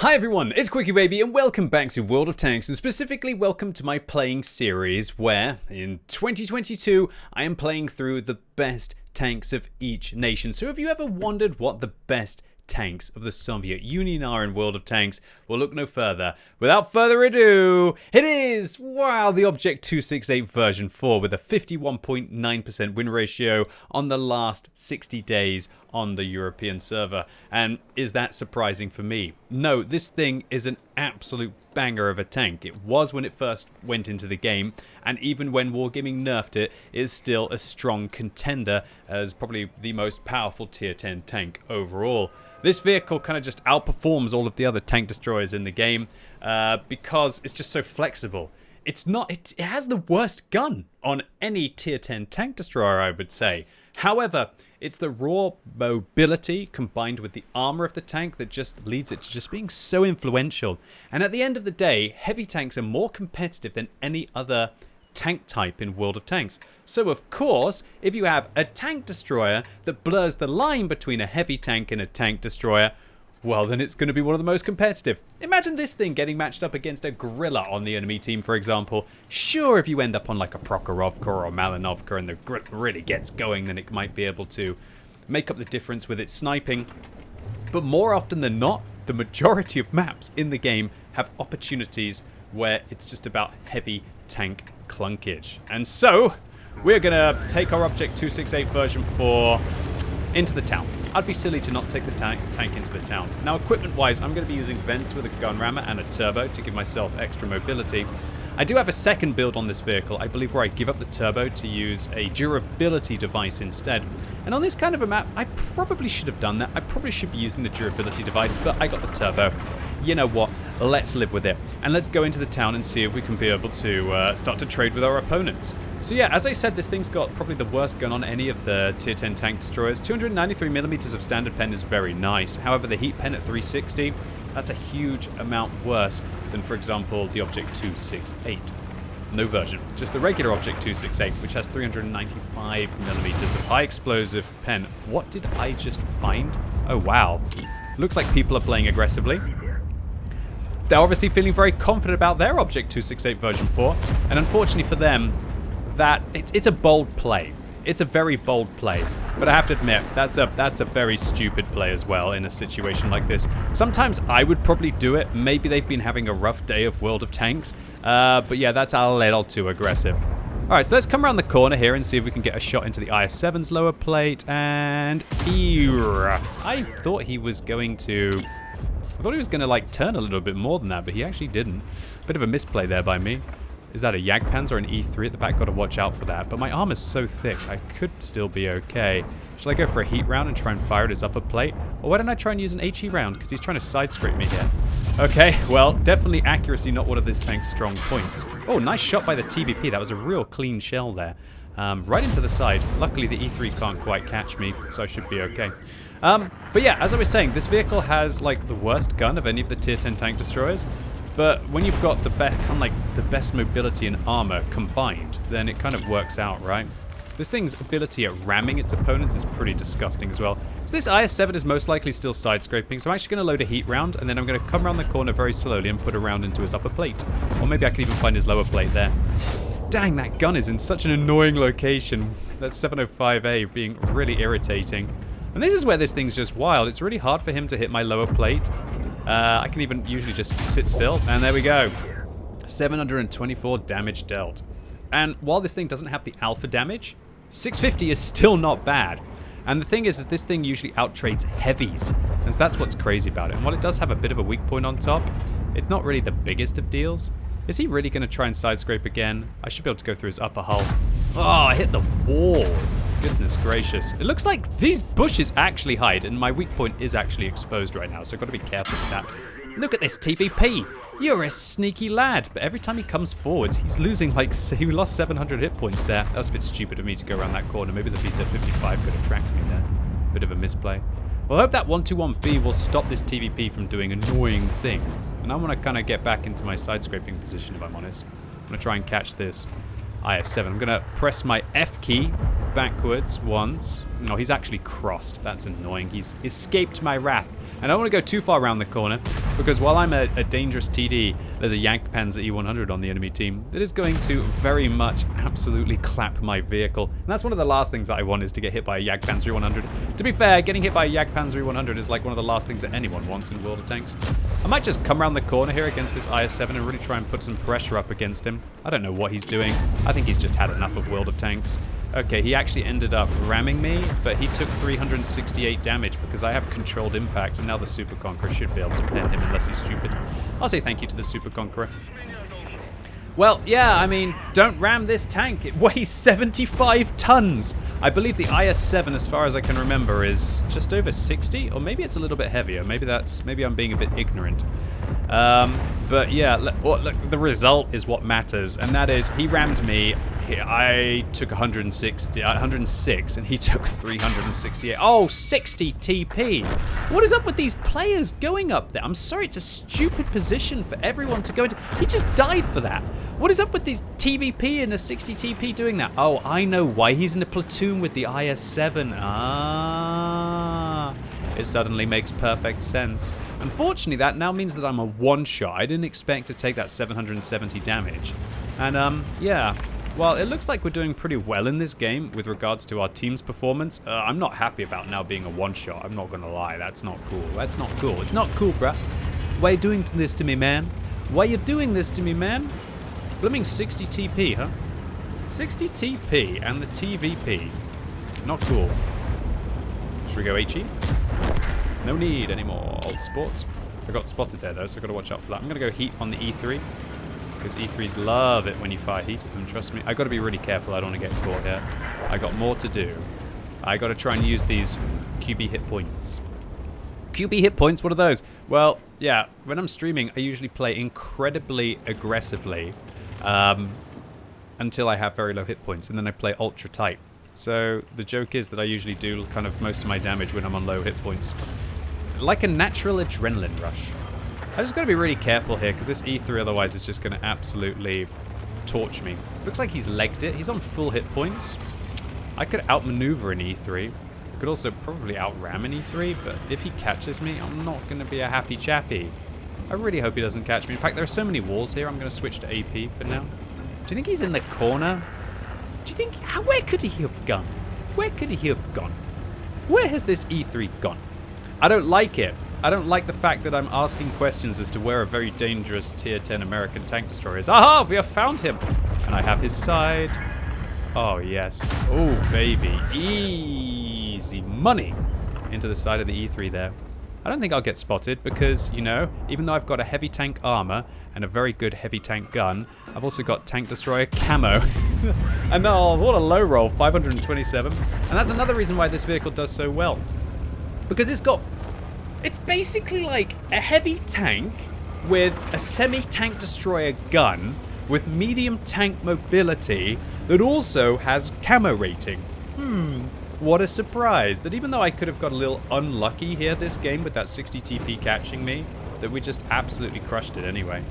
Hi everyone, it's QuickyBaby and welcome back to World of Tanks, and specifically welcome to my playing series where in 2022 I am playing through the best tanks of each nation. So have you ever wondered what the best tanks of the Soviet Union are in World of Tanks? Well, look no further. Without further ado, it is, wow, the Object 268 version 4 with a 51.9% win ratio on the last 60 days on the European server. And is that surprising for me? No, this thing is an absolute banger of a tank. It was when it first went into the game, and even when Wargaming nerfed it, it is still a strong contender as probably the most powerful tier 10 tank overall. This vehicle kind of just outperforms all of the other tank destroyers in the game because it's just so flexible. It has the worst gun on any tier 10 tank destroyer, I would say. However, it's the raw mobility combined with the armor of the tank that just leads it to just being so influential. And at the end of the day, heavy tanks are more competitive than any other tank type in World of Tanks. So of course, if you have a tank destroyer that blurs the line between a heavy tank and a tank destroyer, well, then it's going to be one of the most competitive. Imagine this thing getting matched up against a gorilla on the enemy team, for example. Sure, if you end up on like a Prokhorovka or a Malinovka and the gorilla really gets going, then it might be able to make up the difference with its sniping. But more often than not, the majority of maps in the game have opportunities where it's just about heavy tank clunkage. And so, we're going to take our Object 268 version 4 into the town. I'd be silly to not take this tank into the town. Now, equipment-wise, I'm going to be using vents with a gun rammer and a turbo to give myself extra mobility. I do have a second build on this vehicle, I believe, where I give up the turbo to use a durability device instead. And on this kind of a map, I probably should have done that. I probably should be using the durability device, but I got the turbo. You know what? Let's live with it. And let's go into the town and see if we can be able to start to trade with our opponents. So yeah, as I said, this thing's got probably the worst gun on any of the tier 10 tank destroyers. 293mm of standard pen is very nice. However, the heat pen at 360, that's a huge amount worse than, for example, the Object 268. No version, just the regular Object 268, which has 395mm of high explosive pen. What did I just find? Oh wow. Looks like people are playing aggressively. They're obviously feeling very confident about their Object 268 version 4, and unfortunately for them, that it's a bold play. It's a very bold play, but I have to admit that's a very stupid play as well in a situation like this. Sometimes I would probably do it. Maybe they've been having a rough day of World of Tanks, but yeah, that's a little too aggressive. All right, so let's come around the corner here and see if we can get a shot into the IS-7's lower plate. And I thought he was going to like turn a little bit more than that, but he actually didn't. Bit of a misplay there by me. Is that a Jagdpanzer or an E3 at the back? Got to watch out for that. But my armor's so thick, I could still be okay. Should I go for a heat round and try and fire at his upper plate? Or why don't I try and use an HE round? Because he's trying to side scrape me here. Okay, well, definitely accuracy not one of this tank's strong points. Oh, nice shot by the TVP. That was a real clean shell there. Right into the side. Luckily, the E3 can't quite catch me, so I should be okay. But yeah, as I was saying, this vehicle has like the worst gun of any of the tier 10 tank destroyers. But when you've got the best mobility and armor combined, then it kind of works out, right? This thing's ability at ramming its opponents is pretty disgusting as well. So this IS-7 is most likely still side scraping, so I'm actually going to load a heat round, and then I'm going to come around the corner very slowly and put a round into his upper plate. Or maybe I can even find his lower plate there. Dang, that gun is in such an annoying location. That 705A being really irritating. And this is where this thing's just wild. It's really hard for him to hit my lower plate. I can even usually just sit still, and there we go. 724 damage dealt. And while this thing doesn't have the alpha damage, 650 is still not bad. And the thing is that this thing usually outtrades heavies, and so that's what's crazy about it. And while it does have a bit of a weak point on top, it's not really the biggest of deals. Is he really going to try and side scrape again? I should be able to go through his upper hull. Oh, I hit the wall. Goodness gracious. It looks like these bushes actually hide, and my weak point is actually exposed right now, so I've got to be careful with that. Look at this TVP. You're a sneaky lad. But every time he comes forwards, he's losing like, he lost 700 hit points there. That was a bit stupid of me to go around that corner. Maybe the VZ55 could have tracked me there. Bit of a misplay. Well, I hope that 121B will stop this TVP from doing annoying things. And I want to kind of get back into my side scraping position, if I'm honest. I'm going to try and catch this IS-7. I'm going to press my F key backwards once. No, he's actually crossed. That's annoying. He's escaped my wrath. And I don't want to go too far around the corner, because while I'm a dangerous TD, there's a Jagdpanzer E100 on the enemy team that is going to very much absolutely clap my vehicle. And that's one of the last things that I want, is to get hit by a Jagdpanzer E100. To be fair, getting hit by a Jagdpanzer E100 is like one of the last things that anyone wants in World of Tanks. I might just come around the corner here against this IS-7 and really try and put some pressure up against him. I don't know what he's doing. I think he's just had enough of World of Tanks. Okay, he actually ended up ramming me, but he took 368 damage because I have controlled impact, and now the Super Conqueror should be able to pen him unless he's stupid. I'll say thank you to the Super Conqueror. Well, yeah, I mean, don't ram this tank. It weighs 75 tons. I believe the IS-7, as far as I can remember, is just over 60, or maybe it's a little bit heavier. Maybe I'm being a bit ignorant. But yeah, look, the result is what matters, and that is he rammed me. I took 106, and he took 368. Oh, 60 TP. What is up with these players going up there? I'm sorry, it's a stupid position for everyone to go into. He just died for that. What is up with these TVP and a 60 TP doing that? Oh, I know why. He's in a platoon with the IS-7. Ah, it suddenly makes perfect sense. Unfortunately, that now means that I'm a one-shot. I didn't expect to take that 770 damage. And, yeah. Well, it looks like we're doing pretty well in this game with regards to our team's performance. I'm not happy about now being a one-shot. I'm not going to lie. That's not cool. That's not cool. It's not cool, bruh. Why are you doing this to me, man? Why are you doing this to me, man? Blooming 60 TP, huh? 60 TP and the TVP. Not cool. Should we go HE? No need anymore. Old sports. I got spotted there, though, so I've got to watch out for that. I'm going to go heat on the E3. Because E3s love it when you fire heat at them, trust me. I got to be really careful, I don't want to get caught here. I got more to do. I got to try and use these QB hit points. QB hit points, what are those? Well, yeah, when I'm streaming, I usually play incredibly aggressively until I have very low hit points, and then I play ultra tight. So the joke is that I usually do kind of most of my damage when I'm on low hit points. Like a natural adrenaline rush. I just got to be really careful here, because this E3 otherwise is just going to absolutely torch me. Looks like he's legged it. He's on full hit points. I could outmaneuver an E3. I could also probably outram an E3, but if he catches me, I'm not going to be a happy chappy. I really hope he doesn't catch me. In fact, there are so many walls here, I'm going to switch to AP for now. Do you think he's in the corner? Do you think... Where could he have gone? Where could he have gone? Where has this E3 gone? I don't like it. I don't like the fact that I'm asking questions as to where a very dangerous tier 10 American tank destroyer is. Aha! We have found him! And I have his side. Oh, yes. Oh, baby. Easy money into the side of the E3 there. I don't think I'll get spotted because, you know, even though I've got a heavy tank armor and a very good heavy tank gun, I've also got tank destroyer camo. And oh, what a low roll, 527. And that's another reason why this vehicle does so well. Because it's basically like a heavy tank with a semi-tank destroyer gun with medium tank mobility that also has camo rating. What a surprise. That even though I could have got a little unlucky here this game with that 60 TP catching me, that we just absolutely crushed it anyway.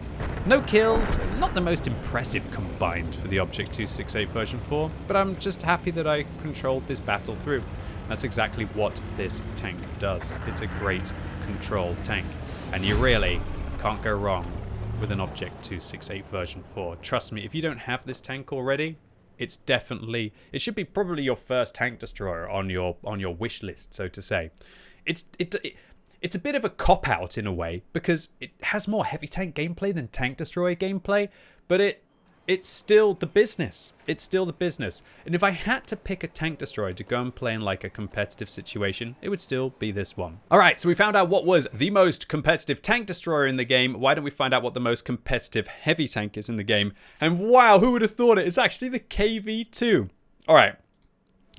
No kills, not the most impressive combined for the Object 268 version 4, but I'm just happy that I controlled this battle through. That's exactly what this tank does. It's a great control tank, and you really can't go wrong with an Object 268 version 4. Trust me, if you don't have this tank already, it should be probably your first tank destroyer on your wish list, so to say. It's a bit of a cop-out in a way, because it has more heavy tank gameplay than tank destroyer gameplay, but it's still the business. It's still the business. And if I had to pick a tank destroyer to go and play in like a competitive situation, it would still be this one. All right, so we found out what was the most competitive tank destroyer in the game. Why don't we find out what the most competitive heavy tank is in the game? And wow, who would have thought it? It's actually the KV-2. All right,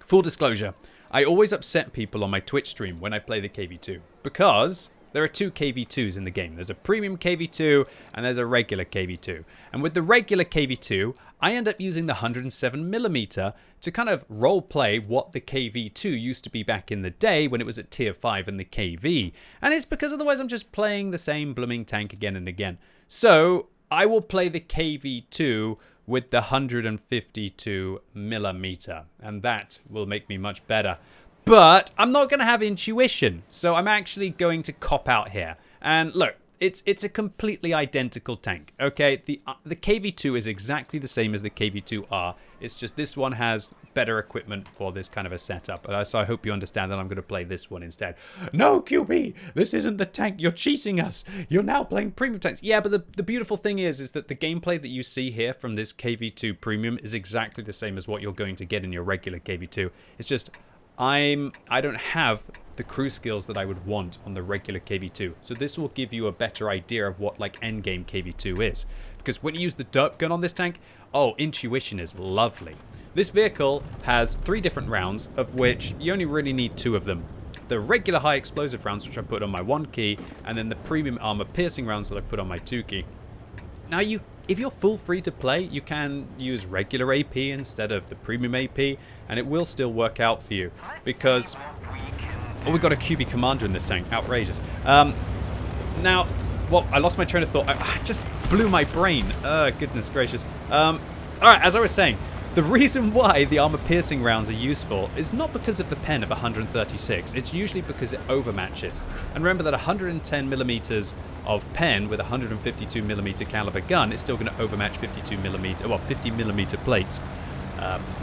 full disclosure. I always upset people on my Twitch stream when I play the KV-2 because there are two KV-2s in the game. There's a premium KV-2 and there's a regular KV-2. And with the regular KV-2, I end up using the 107mm to kind of role play what the KV-2 used to be back in the day when it was at tier 5 in the KV. And it's because otherwise I'm just playing the same blooming tank again and again. So I will play the KV-2 with the 152mm, and that will make me much better. But I'm not going to have intuition. So I'm actually going to cop out here. And look, it's a completely identical tank, okay? The KV-2 is exactly the same as the KV-2R. It's just this one has better equipment for this kind of a setup. So I hope you understand that I'm going to play this one instead. No, QB, this isn't the tank. You're cheating us. You're now playing premium tanks. Yeah, but the beautiful thing is that the gameplay that you see here from this KV-2 premium is exactly the same as what you're going to get in your regular KV-2. It's just I don't have the crew skills that I would want on the regular KV-2. So this will give you a better idea of what like endgame KV-2 is. Because when you use the derp gun on this tank, oh, intuition is lovely. This vehicle has 3 different rounds, of which you only really need 2 of them. The regular high explosive rounds, which I put on my 1 key, and then the premium armor piercing rounds that I put on my 2 key. Now if you're full free to play, you can use regular AP instead of the premium AP, and it will still work out for you. Because, oh, we've got a QB commander in this tank. Outrageous. Now, well, I lost my train of thought. I just blew my brain. Goodness gracious. Alright, as I was saying, the reason why the armor-piercing rounds are useful is not because of the pen of 136. It's usually because it overmatches. And remember that 110mm of pen with a 152mm caliber gun is still going to overmatch 50mm plates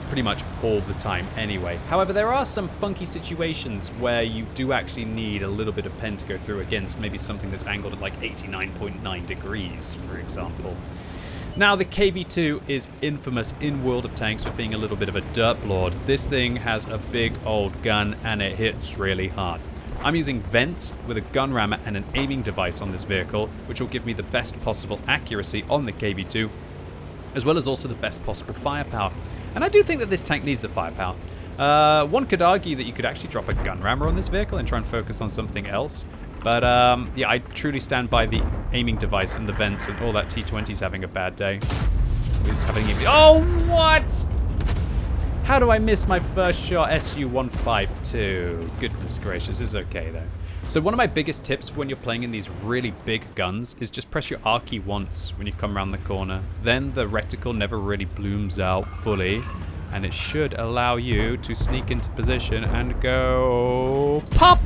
pretty much all the time anyway. However, there are some funky situations where you do actually need a little bit of pen to go through against maybe something that's angled at like 89.9 degrees, for example. Now, the KV-2 is infamous in World of Tanks for being a little bit of a derp lord. This thing has a big old gun and it hits really hard. I'm using vents with a gun rammer and an aiming device on this vehicle, which will give me the best possible accuracy on the KV-2, as well as also the best possible firepower. And I do think that this tank needs the firepower. One could argue that you could actually drop a gun rammer on this vehicle and try and focus on something else. But yeah, I truly stand by the aiming device and the vents, and all that T20's having a bad day. He's having oh, what? How do I miss my first shot? SU-152. Goodness gracious, this is okay though. So one of my biggest tips when you're playing in these really big guns is just press your R key once when you come around the corner. Then the reticle never really blooms out fully, and it should allow you to sneak into position and go pop!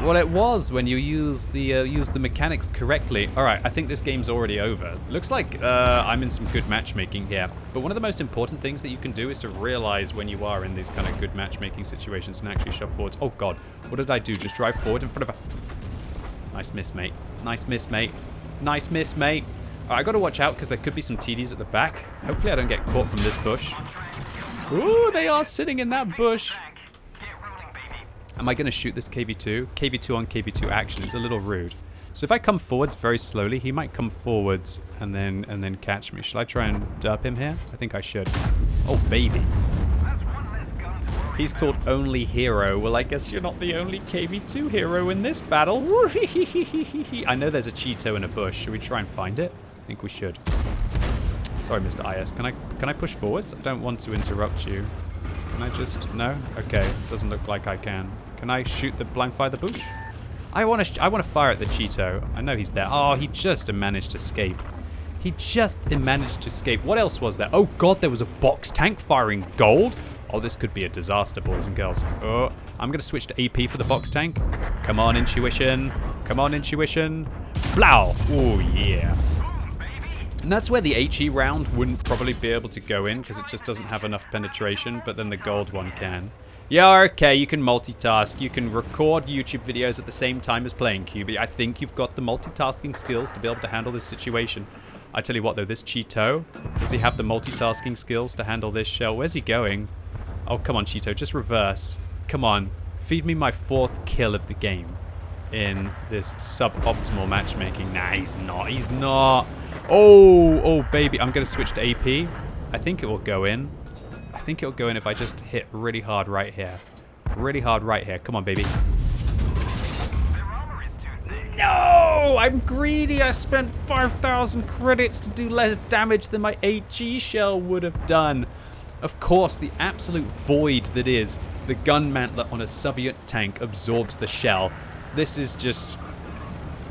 Well, it was when you use the mechanics correctly. All right, I think this game's already over. Looks like I'm in some good matchmaking here. But one of the most important things that you can do is to realize when you are in these kind of good matchmaking situations and actually shove forwards. Oh God, what did I do? Just drive forward in front of a... Nice miss, mate. Nice miss, mate. Nice miss, mate. All right, I got to watch out because there could be some TDs at the back. Hopefully I don't get caught from this bush. Ooh, they are sitting in that bush. Am I going to shoot this KV-2? KV-2 on KV-2 action is a little rude. So if I come forwards very slowly, he might come forwards and then catch me. Should I try and derp him here? I think I should. Oh, baby. He's called Only Hero. Well, I guess you're not the only KV-2 hero in this battle. I know there's a Cheeto in a bush. Should we try and find it? I think we should. Sorry, Mr. IS. Can I push forwards? I don't want to interrupt you. Can I just... No? Okay. Doesn't look like I can. Can I shoot the blind fire the bush? I want to fire at the Cheeto. I know he's there. Oh, he just managed to escape. He just managed to escape. What else was there? Oh God, there was a box tank firing gold. Oh, this could be a disaster, boys and girls. Oh, I'm going to switch to AP for the box tank. Come on, intuition. Come on, intuition. Blow. Oh, yeah. And that's where the HE round wouldn't probably be able to go in because it just doesn't have enough penetration, but then the gold one can. Yeah, okay, you can multitask. You can record YouTube videos at the same time as playing QB. I think you've got the multitasking skills to be able to handle this situation. I tell you what, though, this Cheeto, does he have the multitasking skills to handle this shell? Where's he going? Oh, come on, Cheeto, just reverse. Come on, feed me my 4th kill of the game in this suboptimal matchmaking. Nah, he's not. He's not. Oh, baby. I'm going to switch to AP. I think it will go in. I think it'll go in if I just hit really hard right here. Really hard right here. Come on, baby. No! I'm greedy. I spent 5,000 credits to do less damage than my HE shell would have done. Of course, the absolute void that is the gun mantler on a Soviet tank absorbs the shell. This is just...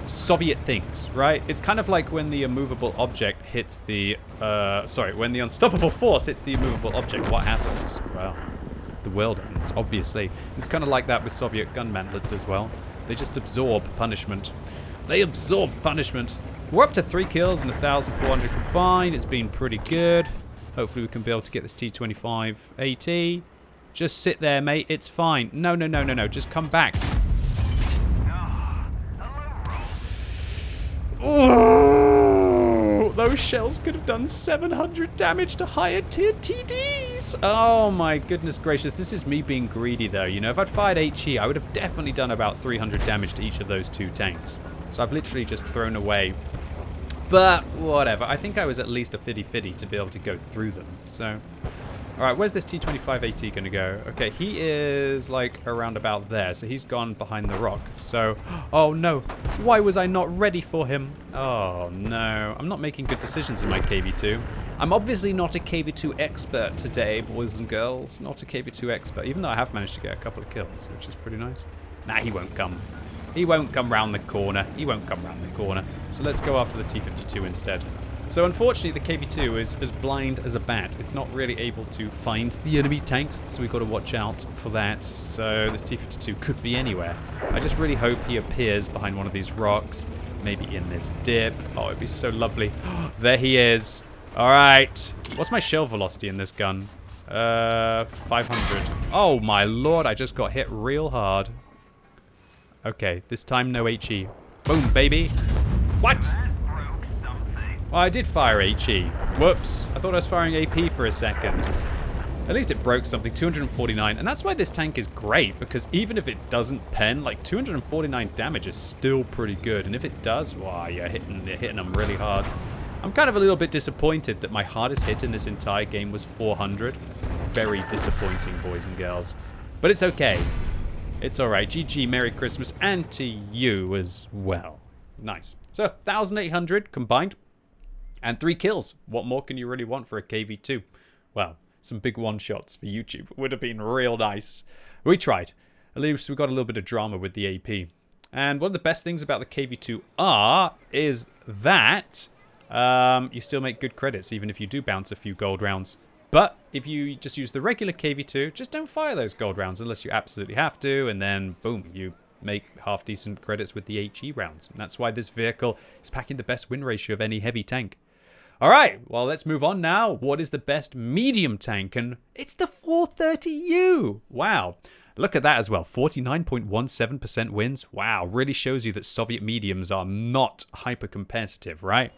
Soviet things, right? It's kind of like when the immovable object hits the, when the unstoppable force hits the immovable object, what happens? Well, the world ends, obviously. It's kind of like that with Soviet gun mantlets as well. They just absorb punishment. They absorb punishment. We're up to 3 kills and 1,400 combined. It's been pretty good. Hopefully we can be able to get this T25 AT. Just sit there, mate. It's fine. No, no, no, no, no. Just come back. Oh, those shells could have done 700 damage to higher tier TDs. Oh my goodness gracious. This is me being greedy though. You know, if I'd fired HE, I would have definitely done about 300 damage to each of those 2 tanks. So I've literally just thrown away. But whatever. I think I was at least a fitty-fitty to be able to go through them. So, alright, where's this T25 AT going to go? Okay, he is like around about there. So he's gone behind the rock. So, oh no. Why was I not ready for him? Oh no. I'm not making good decisions in my KV2. I'm obviously not a KV2 expert today, boys and girls. Not a KV2 expert. Even though I have managed to get a couple of kills, which is pretty nice. Nah, he won't come. He won't come round the corner. He won't come round the corner. So let's go after the T52 instead. So unfortunately the KV2 is as blind as a bat. It's not really able to find the enemy tanks, so we've got to watch out for that. So this T52 could be anywhere. I just really hope he appears behind one of these rocks, maybe in this dip. Oh, it'd be so lovely. There he is. All right. What's my shell velocity in this gun? 500. Oh my lord, I just got hit real hard. Okay, this time no HE. Boom, baby. What? Well, I did fire HE. Whoops. I thought I was firing AP for a second. At least it broke something. 249. And that's why this tank is great, because even if it doesn't pen, like 249 damage is still pretty good. And if it does, wow, you're hitting them really hard. I'm kind of a little bit disappointed that my hardest hit in this entire game was 400. Very disappointing, boys and girls. But it's okay. It's alright. GG, Merry Christmas, and to you as well. Nice. So, 1,800 combined, and 3 kills. What more can you really want for a KV2? Well, some big one-shots for YouTube would have been real nice. We tried. At least we got a little bit of drama with the AP. And one of the best things about the KV2R is that you still make good credits, even if you do bounce a few gold rounds. But if you just use the regular KV2, just don't fire those gold rounds unless you absolutely have to, and then boom, you make half-decent credits with the HE rounds. And that's why this vehicle is packing the best win ratio of any heavy tank. Alright, well let's move on now. What is the best medium tank? And it's the 430U! Wow. Look at that as well, 49.17% wins. Wow, really shows you that Soviet mediums are not hyper-competitive, right?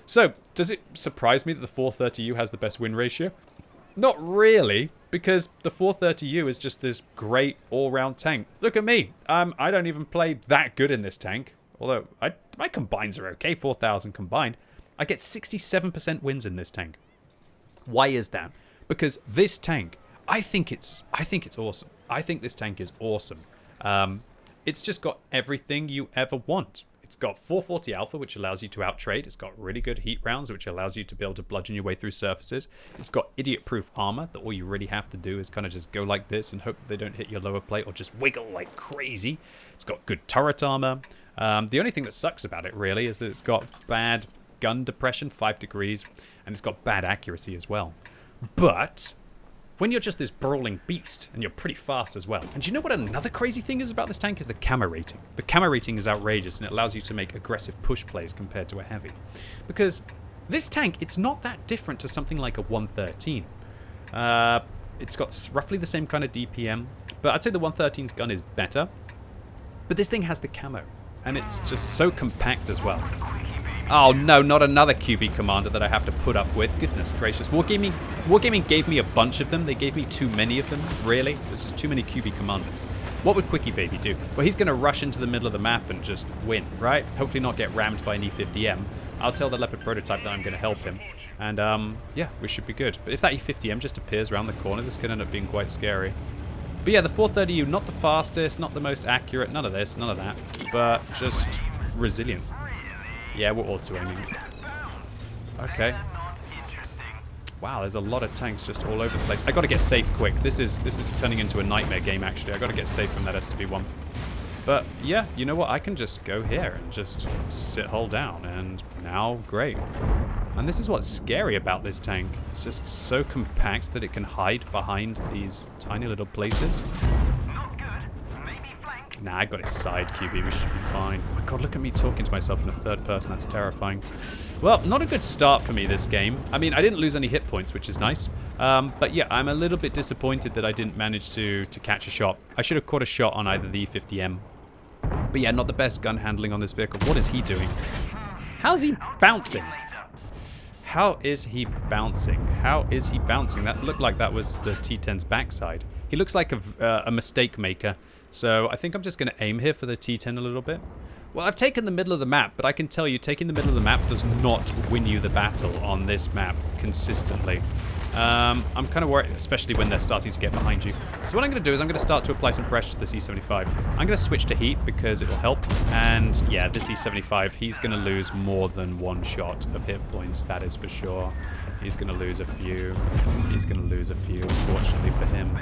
So, does it surprise me that the 430U has the best win ratio? Not really, because the 430U is just this great all-round tank. Look at me. I don't even play that good in this tank. Although, my combines are okay, 4,000 combined. I get 67% wins in this tank. Why is that? Because this tank, I think it's awesome. I think this tank is awesome. It's just got everything you ever want. It's got 440 alpha, which allows you to outtrade. It's got really good heat rounds, which allows you to be able to bludgeon your way through surfaces. It's got idiot-proof armor, that all you really have to do is kind of just go like this and hope they don't hit your lower plate or just wiggle like crazy. It's got good turret armor. The only thing that sucks about it, really, is that it's got bad gun depression, 5 degrees, and it's got bad accuracy as well. But when you're just this brawling beast, and you're pretty fast as well. And do you know what another crazy thing is about this tank? Is the camo rating. The camo rating is outrageous, and it allows you to make aggressive push plays compared to a heavy. Because this tank, it's not that different to something like a 113. It's got roughly the same kind of DPM, but I'd say the 113's gun is better. But this thing has the camo, and it's just so compact as well. Oh no, not another QB commander that I have to put up with. Goodness gracious. Wargaming gave me a bunch of them. They gave me too many of them, really. There's just too many QB commanders. What would QuickyBaby do? Well, he's going to rush into the middle of the map and just win, right? Hopefully not get rammed by an E50M. I'll tell the Leopard prototype that I'm going to help him. And, yeah, we should be good. But if that E50M just appears around the corner, this could end up being quite scary. But yeah, the 430U, not the fastest, not the most accurate, none of this, none of that. But just resilient. Yeah, we're auto-aiming. Okay. Wow, there's a lot of tanks just all over the place. I gotta get safe quick. This is turning into a nightmare game, actually. I gotta get safe from that SB1. But yeah, you know what? I can just go here and just hold down, and now great. And this is what's scary about this tank. It's just so compact that it can hide behind these tiny little places. Nah, I got its side, QB. We should be fine. Oh my god, look at me talking to myself in a third person. That's terrifying. Well, not a good start for me this game. I mean, I didn't lose any hit points, which is nice. But yeah, I'm a little bit disappointed that I didn't manage to catch a shot. I should have caught a shot on either the E50M. But yeah, not the best gun handling on this vehicle. What is he doing? How's he bouncing? How is he bouncing? How is he bouncing? That looked like that was the T10's backside. He looks like a mistake maker. So I think I'm just going to aim here for the T10 a little bit. Well, I've taken the middle of the map, but I can tell you taking the middle of the map does not win you the battle on this map consistently. I'm kind of worried, especially when they're starting to get behind you. So what I'm going to do is I'm going to start to apply some pressure to this E75. I'm going to switch to heat because it'll help. And yeah, this E75, he's going to lose more than one shot of hit points, that is for sure. He's going to lose a few. He's going to lose a few, unfortunately for him.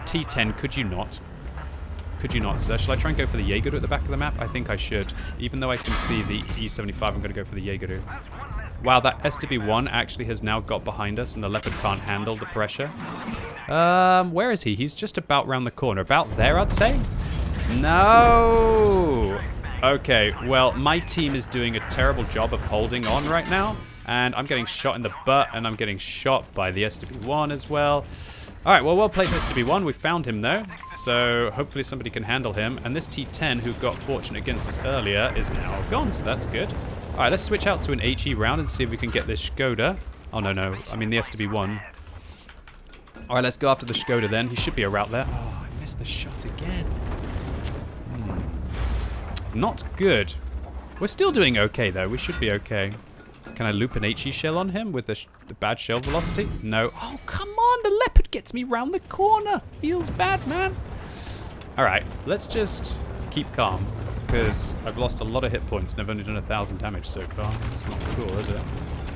T10, could you not? Could you not, sir? Shall I try and go for the Jaeger at the back of the map? I think I should. Even though I can see the E75, I'm going to go for the Jaeger. Wow, that SW1 actually has now got behind us, and the Leopard can't handle the pressure. Where is he? He's just about round the corner. About there, I'd say? No! Okay, well, my team is doing a terrible job of holding on right now, and I'm getting shot in the butt, and I'm getting shot by the SW1 as well. Alright, well played SW1. We found him though, so hopefully somebody can handle him. And this T10, who got fortunate against us earlier, is now gone, so that's good. Alright, let's switch out to an HE round and see if we can get this Skoda. Oh, no, I mean the SW1. Alright, let's go after the Skoda then. He should be a route there. Oh, I missed the shot again. Not good. We're still doing okay though, we should be okay. Can I loop an HE shell on him with the bad shell velocity? No. Oh, come on. The Leopard gets me round the corner. Feels bad, man. All right. Let's just keep calm because I've lost a lot of hit points and I've only done 1,000 damage so far. It's not cool, is it?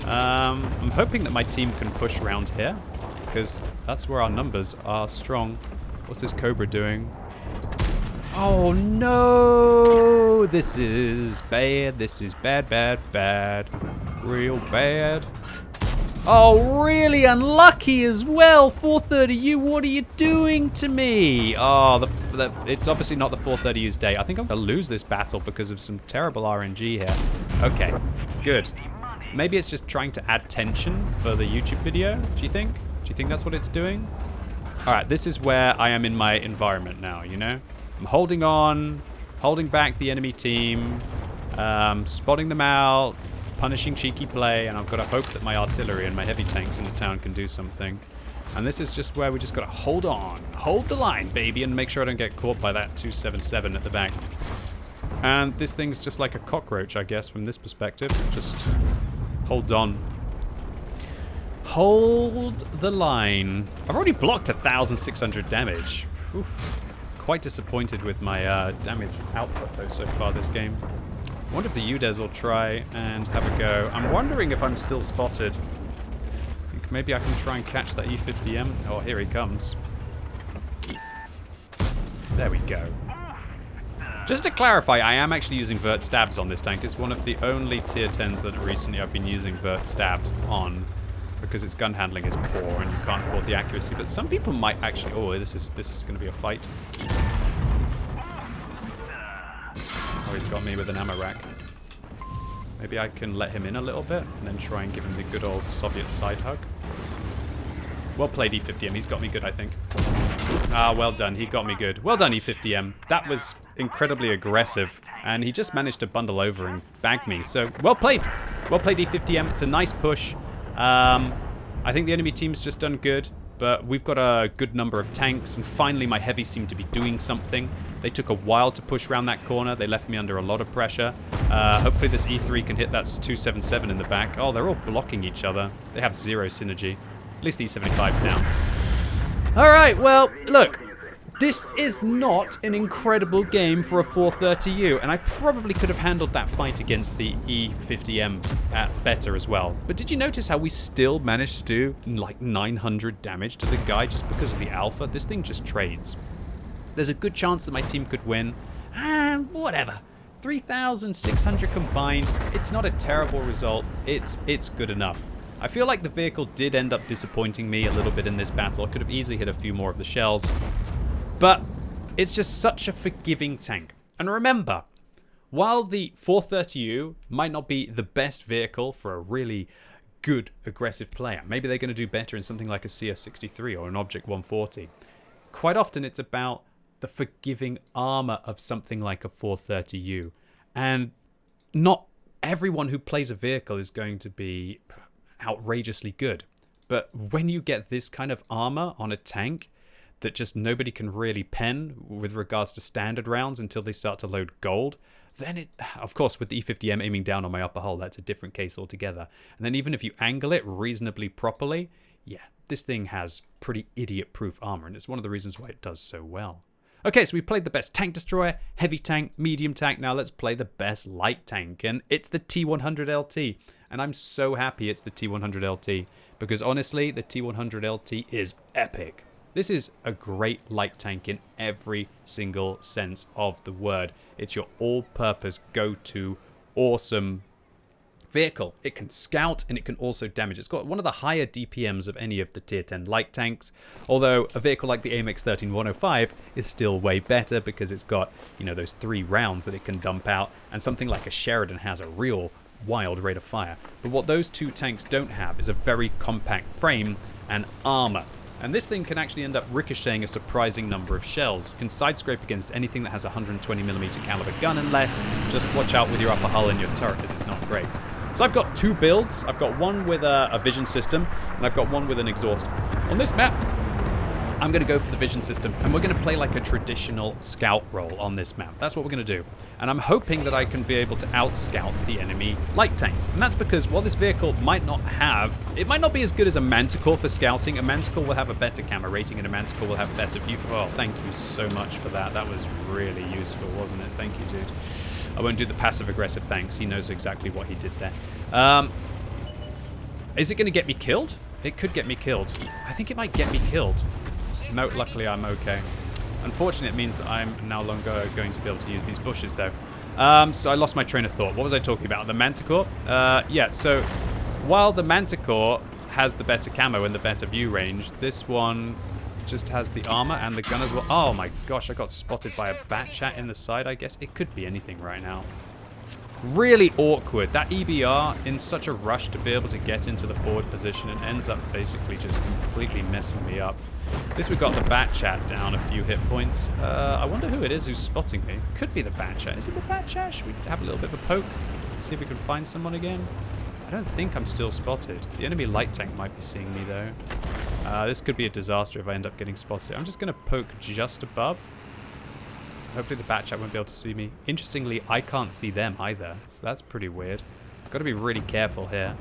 I'm hoping that my team can push around here because that's where our numbers are strong. What's this Cobra doing? Oh, no. This is bad. This is bad, bad, bad. Real bad. Oh, really unlucky as well. 430U, what are you doing to me? Oh, it's obviously not the 430U's day. I think I'm going to lose this battle because of some terrible RNG here. Okay, good. Maybe it's just trying to add tension for the YouTube video, do you think? Do you think that's what it's doing? All right, this is where I am in my environment now, you know? I'm holding on, holding back the enemy team, spotting them out, punishing cheeky play, and I've got to hope that my artillery and my heavy tanks in the town can do something. And this is just where we just got to hold on, hold the line, baby, and make sure I don't get caught by that 277 at the back. And this thing's just like a cockroach, I guess, from this perspective. Just holds on. Hold the line. I've already blocked 1,600 damage. Oof. Quite disappointed with my damage output, though, so far this game. I wonder if the UDES will try and have a go. I'm wondering if I'm still spotted. I think maybe I can try and catch that E50M. Oh, here he comes. There we go. Just to clarify, I am actually using vert stabs on this tank. It's one of the only tier 10s that recently I've been using vert stabs on because its gun handling is poor and you can't afford the accuracy. But some people might actually... Oh, this is going to be a fight. Oh, he's got me with an ammo rack. Maybe I can let him in a little bit and then try and give him the good old Soviet side hug. Well played, E50M. He's got me good, I think. Ah, well done. He got me good. Well done, E50M. That was incredibly aggressive, and he just managed to bundle over and bag me. So, well played. Well played, E50M. It's a nice push. I think the enemy team's just done good, but we've got a good number of tanks, and finally my heavies seem to be doing something. They took a while to push around that corner. They left me under a lot of pressure. Hopefully this E3 can hit that 277 in the back. Oh, they're all blocking each other. They have zero synergy. At least the E75's down. All right, well, look. This is not an incredible game for a 430U, and I probably could have handled that fight against the E50M better as well. But did you notice how we still managed to do like 900 damage to the guy just because of the alpha? This thing just trades. There's a good chance that my team could win. And whatever. 3,600 combined. It's not a terrible result. It's good enough. I feel like the vehicle did end up disappointing me a little bit in this battle. I could have easily hit a few more of the shells. But it's just such a forgiving tank. And remember, while the 430U might not be the best vehicle for a really good aggressive player, maybe they're going to do better in something like a CS63 or an Object 140. Quite often it's about the forgiving armor of something like a 430U. And not everyone who plays a vehicle is going to be outrageously good. But when you get this kind of armor on a tank that just nobody can really pen with regards to standard rounds until they start to load gold, then it, of course, with the E50M aiming down on my upper hull, that's a different case altogether. And then even if you angle it reasonably properly, yeah, this thing has pretty idiot-proof armor, and it's one of the reasons why it does so well. Okay, so we played the best tank destroyer, heavy tank, medium tank. Now let's play the best light tank, and it's the T100 Lt. And I'm so happy it's the T100 Lt, because honestly, the T100 Lt is epic. This is a great light tank in every single sense of the word. It's your all-purpose, go-to, awesome vehicle. It can scout and it can also damage. It's got one of the higher DPMs of any of the tier 10 light tanks, although a vehicle like the AMX 13105 is still way better because it's got, you know, those 3 rounds that it can dump out, and something like a Sheridan has a real wild rate of fire. But what those two tanks don't have is a very compact frame and armor. And this thing can actually end up ricocheting a surprising number of shells. You can side scrape against anything that has a 120mm caliber gun, unless just watch out with your upper hull and your turret, because it's not great. So I've got 2 builds. I've got one with a vision system, and I've got one with an exhaust. On this map, I'm going to go for the vision system, and we're going to play like a traditional scout role on this map. That's what we're going to do. And I'm hoping that I can be able to out-scout the enemy light tanks. And that's because while this vehicle might not have... It might not be as good as a Manticore for scouting. A Manticore will have a better camera rating, and a Manticore will have better view... Oh, thank you so much for that. That was really useful, wasn't it? Thank you, dude. I won't do the passive-aggressive thanks. He knows exactly what he did there. Is it going to get me killed? It could get me killed. I think it might get me killed. No, luckily I'm okay. Unfortunately, it means that I'm no longer going to be able to use these bushes, though. So I lost my train of thought. What was I talking about? The Manticore? Yeah, so while the Manticore has the better camo and the better view range, this one just has the armor and the gun as well. Oh my gosh, I got spotted by a bat chat in the side, I guess. It could be anything right now. Really awkward. That EBR in such a rush to be able to get into the forward position and ends up basically just completely messing me up. This we've got the bat chat down a few hit points. I wonder who it is who's spotting me. Could be the bat chat. Is it the bat chat? Should we have a little bit of a poke? See if we can find someone again? I don't think I'm still spotted. The enemy light tank might be seeing me though. This could be a disaster if I end up getting spotted. I'm just going to poke just above. Hopefully the bat chat won't be able to see me. Interestingly, I can't see them either, so that's pretty weird. I've got to be really careful here.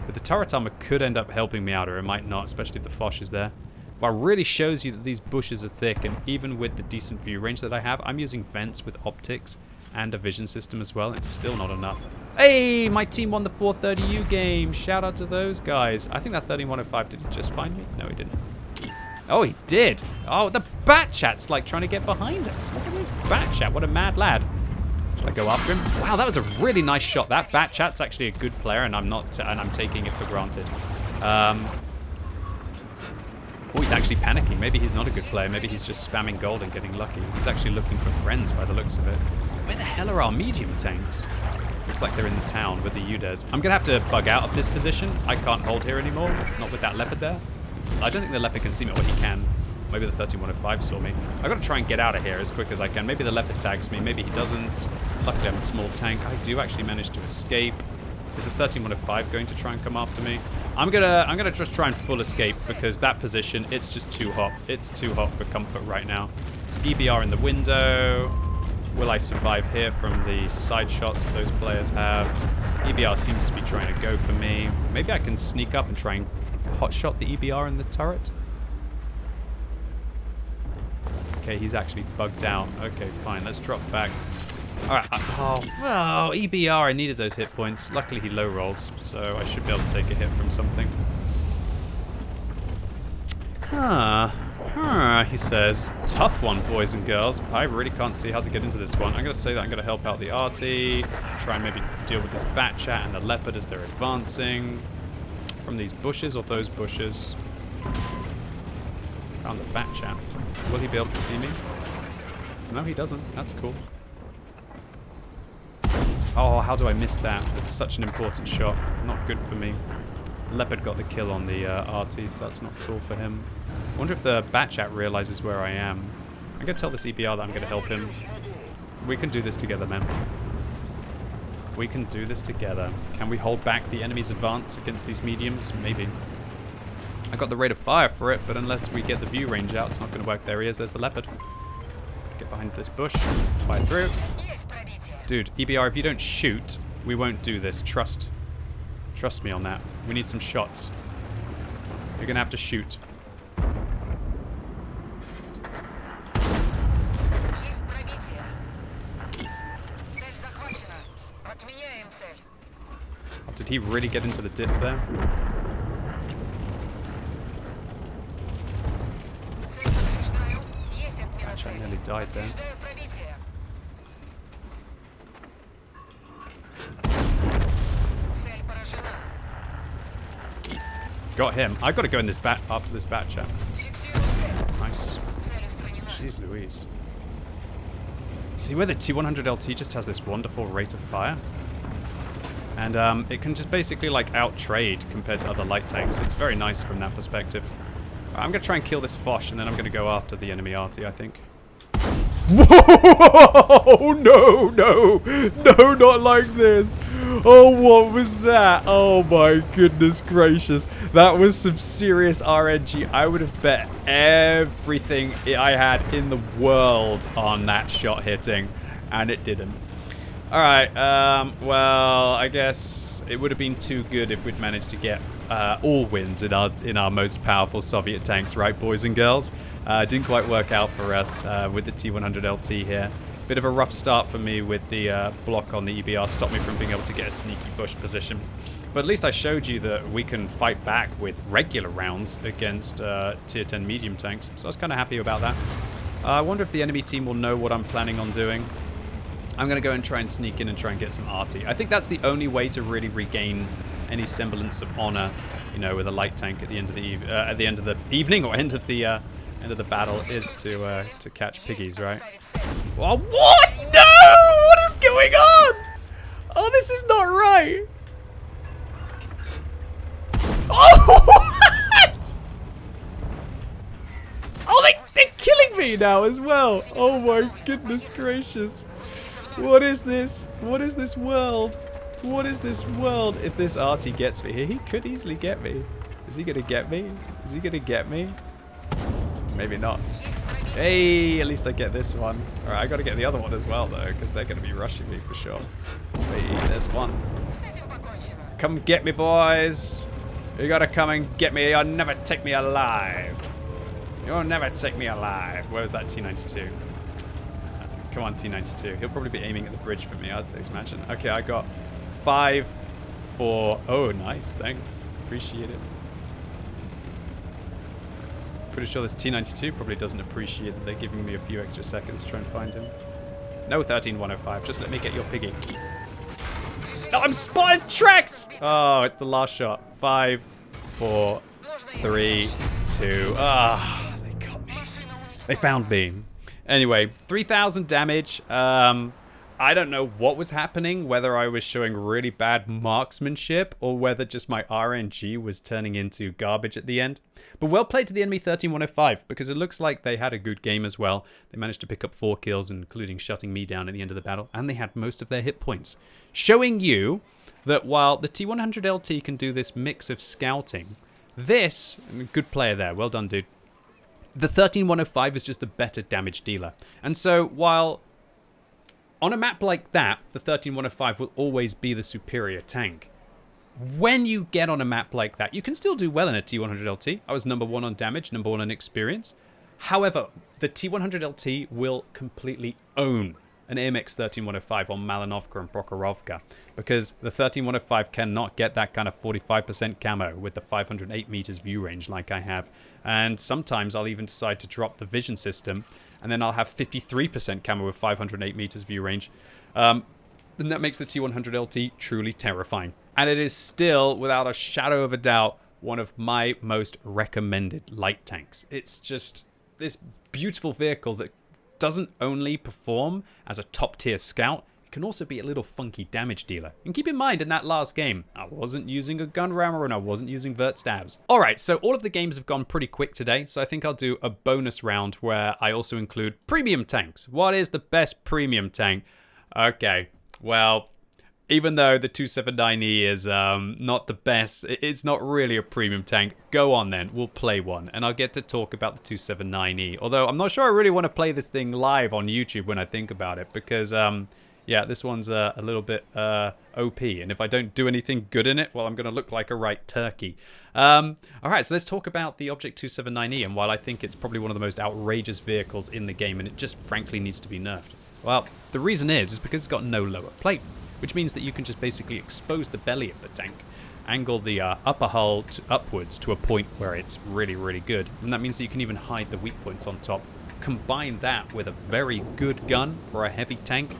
But the turret armor could end up helping me out, or it might not, especially if the Foch is there. But it really shows you that these bushes are thick, and even with the decent view range that I have, I'm using vents with optics and a vision system as well. It's still not enough. Hey, my team won the 430U game. Shout out to those guys. I think that 13105, did he just find me? No, he didn't. Oh, he did. Oh, the bat chat's like trying to get behind us. Look at this bat chat. What a mad lad. Should I go after him? Wow, that was a really nice shot. That bat chat's actually a good player, and I'm not, and I'm taking it for granted. Oh, he's actually panicking. Maybe he's not a good player. Maybe he's just spamming gold and getting lucky. He's actually looking for friends by the looks of it. Where the hell are our medium tanks? Looks like they're in the town with the UDES. I'm going to have to bug out of this position. I can't hold here anymore. Not with that leopard there. I don't think the leopard can see me. Well, he can. Maybe the 13105 saw me. I've got to try and get out of here as quick as I can. Maybe the leopard tags me. Maybe he doesn't. Luckily, I'm a small tank. I do actually manage to escape. Is the 13105 going to try and come after me? I'm gonna just try and full escape, because that position, it's just too hot. It's too hot for comfort right now. It's EBR in the window. Will I survive here from the side shots that those players have? EBR seems to be trying to go for me. Maybe I can sneak up and try and hotshot the EBR in the turret. Okay, he's actually bugged out. Okay, fine. Let's drop back. Alright. Oh, EBR. I needed those hit points. Luckily, he low rolls, so I should be able to take a hit from something. He says, tough one, boys and girls. I really can't see how to get into this one. I'm going to say that I'm going to help out the RT, try and maybe deal with this bat chat and the leopard as they're advancing. From these bushes or those bushes. Found the bat chat. Will he be able to see me? No, he doesn't. That's cool. Oh, how do I miss that? It's such an important shot. Not good for me. Leopard got the kill on the RT, so that's not cool for him. I wonder if the bat chat realizes where I am. I'm going to tell this EBR that I'm going to help him. We can do this together, man. We can do this together. Can we hold back the enemy's advance against these mediums? Maybe. I got the rate of fire for it, but unless we get the view range out, it's not going to work. There he is. There's the leopard. Get behind this bush. Fire through. Dude, EBR, if you don't shoot, we won't do this. Trust me on that. We need some shots. You're going to have to shoot. Oh, did he really get into the dip there? Actually, I nearly died there. Got him. I've got to go in this bat after this bat chat. Nice. Jeez Louise. See where the T100 LT just has this wonderful rate of fire? And it can just basically like out-trade compared to other light tanks. It's very nice from that perspective. I'm going to try and kill this Foch and then I'm going to go after the enemy RT, I think. Whoa! No, no, no, not like this. Oh, what was that? Oh my goodness gracious. That was some serious RNG. I would have bet everything I had in the world on that shot hitting, and it didn't. Alright, well, I guess it would have been too good if we'd managed to get all wins in our most powerful Soviet tanks, right, boys and girls? Didn't quite work out for us with the T100 LT here. Bit of a rough start for me with the block on the EBR, stopped me from being able to get a sneaky bush position. But at least I showed you that we can fight back with regular rounds against tier 10 medium tanks, so I was kind of happy about that. I wonder if the enemy team will know what I'm planning on doing. I'm going to go and try and sneak in and try and get some RT. I think that's the only way to really regain any semblance of honor, you know, with a light tank at the end of the evening or end of the battle is to catch piggies, right? Oh, what? No! What is going on? Oh, this is not right. Oh, what? Oh, they're killing me now as well. Oh my goodness gracious. What is this? What is this world? What is this world? If this RT gets me here, he could easily get me. Is he gonna get me? Is he gonna get me? Maybe not. Hey, at least I get this one. Alright, I gotta get the other one as well though, because they're gonna be rushing me for sure. Hey, there's one. Come get me, boys. You gotta come and get me. You'll never take me alive. You'll never take me alive. Where was that T92? Come on, T92. He'll probably be aiming at the bridge for me, I'd imagine. Okay, I got 5, 4. Oh, nice. Thanks. Appreciate it. Pretty sure this T92 probably doesn't appreciate that they're giving me a few extra seconds to try and find him. No 13105. Just let me get your piggy. No, I'm spotted, tracked! Oh, it's the last shot. 5, 4, 3, 2. Ah, they got me. They found me. Anyway, 3,000 damage. I don't know what was happening, whether I was showing really bad marksmanship or whether just my RNG was turning into garbage at the end. But well played to the enemy 13105, because it looks like they had a good game as well. They managed to pick up 4 kills, including shutting me down at the end of the battle, and they had most of their hit points. Showing you that while the T100 LT can do this mix of scouting, this, good player there, well done dude. The 13105 is just the better damage dealer. And so while on a map like that, the 13105 will always be the superior tank. When you get on a map like that, you can still do well in a T100 LT. I was #1 on damage, #1 on experience. However, the T100 LT will completely own an AMX 13105 on Malinovka and Prokhorovka, because the 13105 cannot get that kind of 45% camo with the 508 meters view range like I have. And sometimes I'll even decide to drop the vision system, and then I'll have 53% camo with 508 meters view range. And that makes the T100 LT truly terrifying. And it is still, without a shadow of a doubt, one of my most recommended light tanks. It's just this beautiful vehicle that doesn't only perform as a top tier scout, it can also be a little funky damage dealer. And keep in mind, in that last game, I wasn't using a gun rammer and I wasn't using vert stabs. Alright, so all of the games have gone pretty quick today, so I think I'll do a bonus round where I also include premium tanks. What is the best premium tank? Okay, well, even though the 279E is not the best, it's not really a premium tank, go on then, we'll play one. And I'll get to talk about the 279E. Although I'm not sure I really want to play this thing live on YouTube when I think about it. Because, yeah, this one's a little bit OP. And if I don't do anything good in it, well, I'm going to look like a right turkey. Alright, so let's talk about the Object 279E. And while I think it's probably one of the most outrageous vehicles in the game, and it just frankly needs to be nerfed. Well, the reason is because it's got no lower plate, which means that you can just basically expose the belly of the tank, angle the upper hull upwards to a point where it's really, really good. And that means that you can even hide the weak points on top. Combine that with a very good gun for a heavy tank,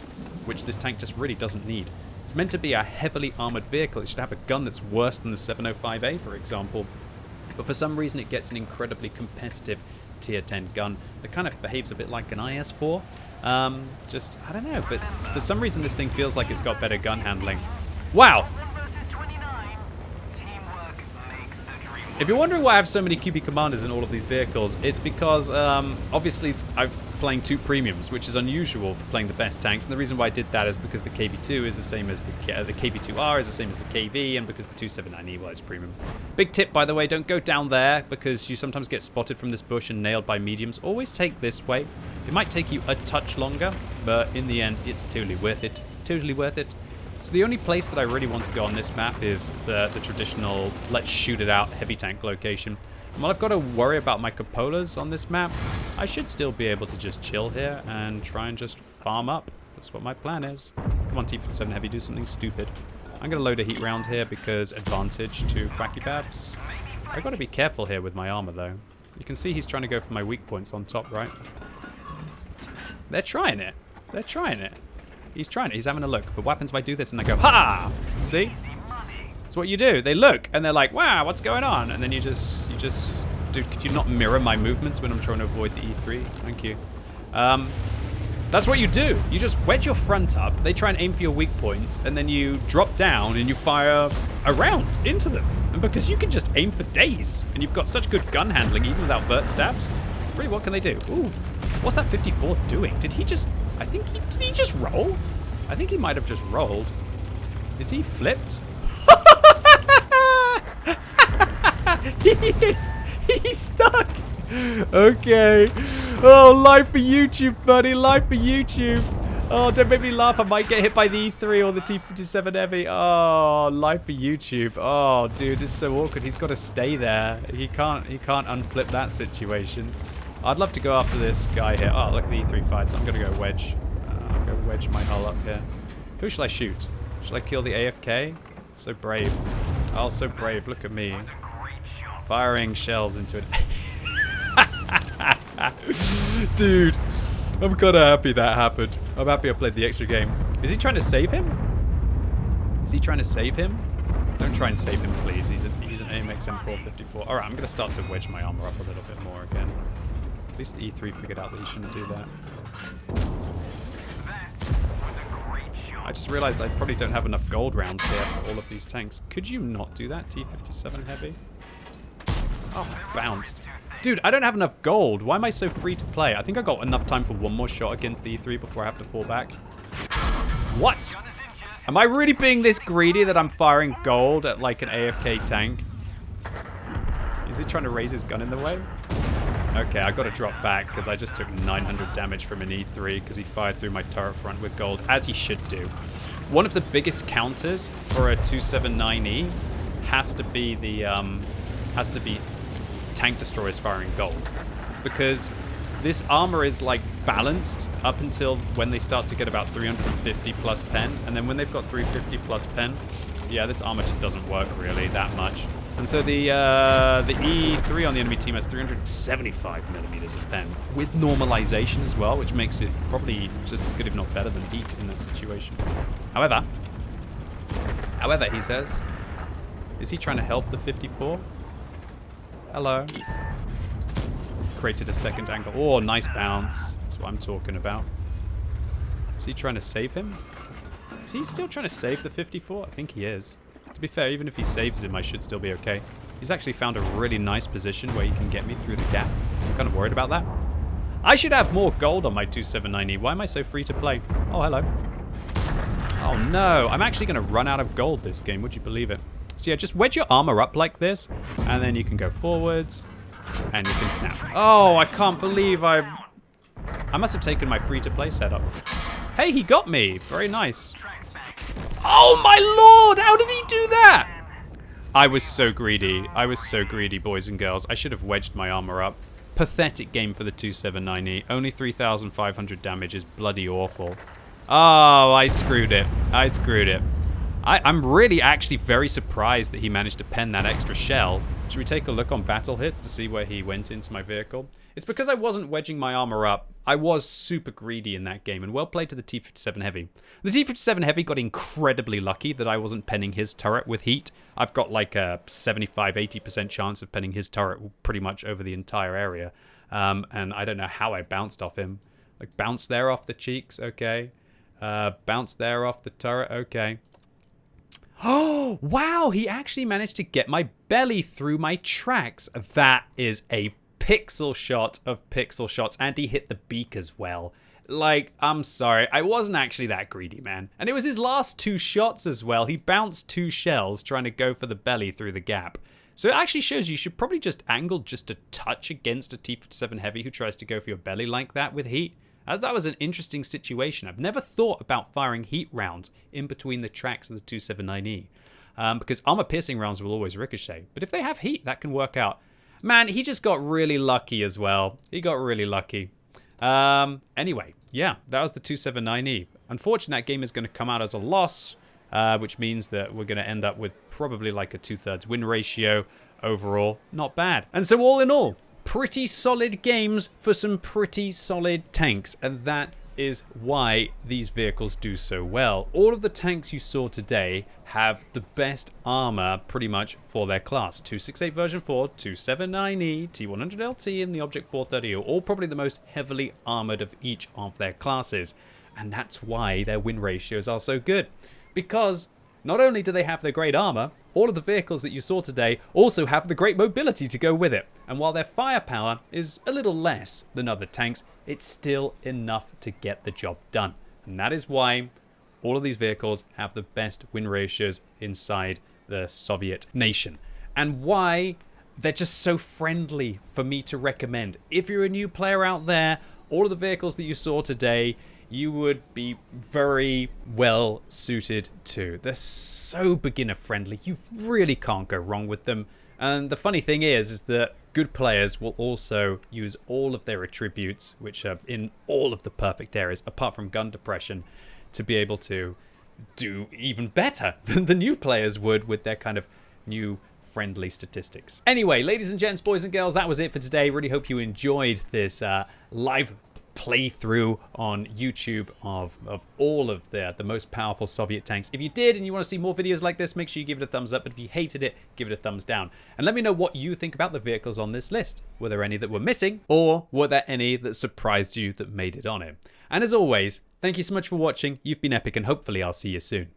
which this tank just really doesn't need. It's meant to be a heavily armored vehicle. It should have a gun that's worse than the 705A, for example. But for some reason, it gets an incredibly competitive tier 10 gun that kind of behaves a bit like an IS-4. I don't know, but for some reason this thing feels like it's got better gun handling. Wow! If you're wondering why I have so many QB commanders in all of these vehicles, it's because, obviously, I'm playing two premiums, which is unusual for playing the best tanks, and the reason why I did that is because the KV2 is the same as the KV2R is the same as the KV, and because the 279E, well, it's premium. Big tip, by the way, don't go down there, because you sometimes get spotted from this bush and nailed by mediums. Always take this way. It might take you a touch longer, but in the end, it's totally worth it. Totally worth it. So the only place that I really want to go on this map is the traditional let's shoot it out heavy tank location. And while I've got to worry about my cupolas on this map, I should still be able to just chill here and try and just farm up. That's what my plan is. Come on, T57 Heavy, do something stupid. I'm going to load a heat round here because advantage to QuickyBabs. I've got to be careful here with my armor though. You can see he's trying to go for my weak points on top, right? They're trying it. They're trying it. He's trying it. He's having a look. But what happens if I do this and they go, ha! See? That's what you do. They look and they're like, wow, what's going on? And then you just, dude, could you not mirror my movements when I'm trying to avoid the E3? Thank you. That's what you do. You just wedge your front up. They try and aim for your weak points, and then you drop down and you fire around into them. And because you can just aim for days, and you've got such good gun handling even without vert stabs, really, what can they do? Ooh, what's that 54 doing? Did he just? Did he just roll? I think he might have just rolled. Is he flipped? He is. He's stuck. Okay. Oh, live for YouTube, buddy. Live for YouTube. Oh, don't make me laugh. I might get hit by the E3 or the T57 Heavy. Oh, live for YouTube. Oh, dude, this is so awkward. He's got to stay there. He can't unflip that situation. I'd love to go after this guy here. Oh, look at the E3 fight. So I'm going to go wedge. I'm going to wedge my hull up here. Who shall I shoot? Shall I kill the AFK? So brave. Oh, so brave. Look at me. Firing shells into it. Dude, I'm kind of happy that happened. I'm happy I played the extra game. Is he trying to save him? Is he trying to save him? Don't try and save him, please. He's an AMX M454. Alright, I'm going to start to wedge my armor up a little bit more again. At least the E3 figured out that he shouldn't do that. I just realized I probably don't have enough gold rounds here for all of these tanks. Could you not do that, T57 Heavy? Oh, bounced. Dude, I don't have enough gold. Why am I so free to play? I think I got enough time for one more shot against the E3 before I have to fall back. What? Am I really being this greedy that I'm firing gold at like an AFK tank? Is he trying to raise his gun in the way? Okay, I got to drop back because I just took 900 damage from an E3 because he fired through my turret front with gold, as he should do. One of the biggest counters for a 279E has to be tank destroyers firing gold, because this armor is like balanced up until when they start to get about 350 plus pen, and then when they've got 350 plus pen, yeah, this armor just doesn't work really that much. And so the E3 on the enemy team has 375 millimeters of pen with normalization as well, which makes it probably just as good, if not better, than heat in that situation. However, he says, is he trying to help the 54? Hello. Created a second angle. Oh, nice bounce. That's what I'm talking about. Is he trying to save him? Is he still trying to save the 54? I think he is. To be fair, even if he saves him, I should still be okay. He's actually found a really nice position where he can get me through the gap. So I'm kind of worried about that. I should have more gold on my 279E. Why am I so free to play? Oh, hello. Oh, no. I'm actually going to run out of gold this game. Would you believe it? So yeah, just wedge your armor up like this, and then you can go forwards, and you can snap. Oh, I can't believe I must have taken my free-to-play setup. Hey, he got me. Very nice. Oh, my lord! How did he do that? I was so greedy. I was so greedy, boys and girls. I should have wedged my armor up. Pathetic game for the 279E. Only 3,500 damage is bloody awful. Oh, I screwed it. I screwed it. I'm really actually very surprised that he managed to pen that extra shell. Should we take a look on battle hits to see where he went into my vehicle? It's because I wasn't wedging my armor up. I was super greedy in that game, and well played to the T57 Heavy. The T57 Heavy got incredibly lucky that I wasn't penning his turret with heat. I've got like a 75-80% chance of penning his turret pretty much over the entire area. And I don't know how I bounced off him. Like, bounce there off the cheeks, okay. Bounce there off the turret, okay. Oh, wow, he actually managed to get my belly through my tracks. That is a pixel shot of pixel shots, and he hit the beak as well. Like, I'm sorry, I wasn't actually that greedy, man. And it was his last 2 shots as well. He bounced 2 shells trying to go for the belly through the gap. So it actually shows you should probably just angle just a touch against a T57 Heavy who tries to go for your belly like that with heat. That was an interesting situation. I've never thought about firing heat rounds in between the tracks of the 279E. Because armor-piercing rounds will always ricochet. But if they have heat, that can work out. Man, he just got really lucky as well. He got really lucky. Anyway, yeah, that was the 279E. Unfortunately, that game is going to come out as a loss, which means that we're going to end up with probably like a 2/3 win ratio overall. Not bad. And so all in all, pretty solid games for some pretty solid tanks, and that is why these vehicles do so well. All of the tanks you saw today have the best armor pretty much for their class. 268 version 4, 279E, T100 LT, and the Object 430 are all probably the most heavily armored of each of their classes, and that's why their win ratios are so good. Because not only do they have the great armor, all of the vehicles that you saw today also have the great mobility to go with it. And while their firepower is a little less than other tanks, it's still enough to get the job done. And that is why all of these vehicles have the best win ratios inside the Soviet nation. And why they're just so friendly for me to recommend. If you're a new player out there, all of the vehicles that you saw today, you would be very well suited to. They're so beginner friendly. You really can't go wrong with them. And the funny thing is that good players will also use all of their attributes, which are in all of the perfect areas, apart from gun depression, to be able to do even better than the new players would with their kind of new friendly statistics. Anyway, ladies and gents, boys and girls, that was it for today. Really hope you enjoyed this live playthrough on YouTube of all of the most powerful Soviet tanks. If you did and you want to see more videos like this, make sure you give it a thumbs up. But if you hated it, give it a thumbs down. And let me know what you think about the vehicles on this list. Were there any that were missing, or were there any that surprised you that made it on it? And as always, thank you so much for watching. You've been epic, and hopefully I'll see you soon.